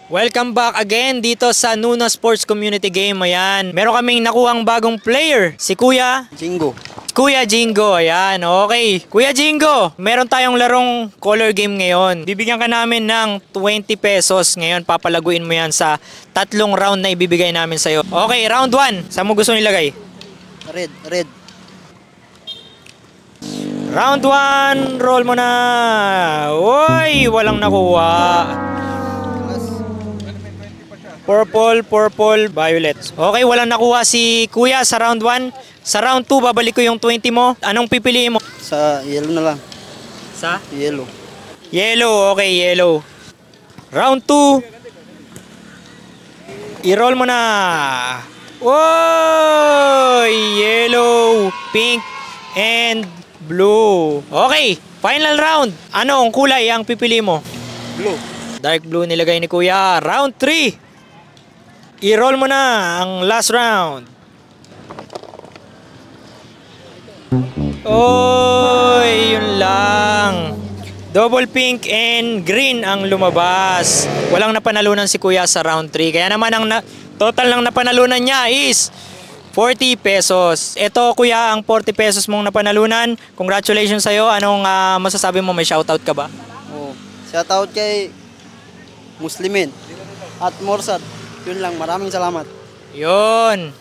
Welcome back again dito sa Nuna Sports Community Game. Ayan, meron kaming nakuhang bagong player, si Kuya Jingo. Kuya Jingo, ayan, okay. Kuya Jingo, meron tayong larong color game ngayon. Bibigyan ka namin ng 20 pesos. Ngayon, papalaguin mo yan sa 3 round na ibibigay namin sa'yo. Okay, round 1. Saan mo gusto nilagay? Red. Round 1, roll mo na. Uy, walang nakuha. Purple, violet. Okay, walang nakuha si Kuya sa round 1. Sa round 2, babalik ko yung 20 mo. Anong pipiliin mo? Sa yellow na lang. Sa? Yellow. Yellow, okay, yellow. Round 2. I-roll mo na. Woy! Yellow, pink, and blue. Okay, final round. Anong kulay ang pipili mo? Blue. Dark blue nilagay ni Kuya. Round 3. I-roll mo na ang last round. Oy, yun lang. Double pink and green ang lumabas. Walang napanalunan si Kuya sa round 3. Kaya naman ang total ng napanalunan niya is 40 pesos. Ito Kuya, ang 40 pesos mong napanalunan. Congratulations sa'yo. Anong masasabi mo? May shoutout ka ba? Oh, shoutout kay Muslimin at Morsad. Yun lang, maraming salamat. Yun.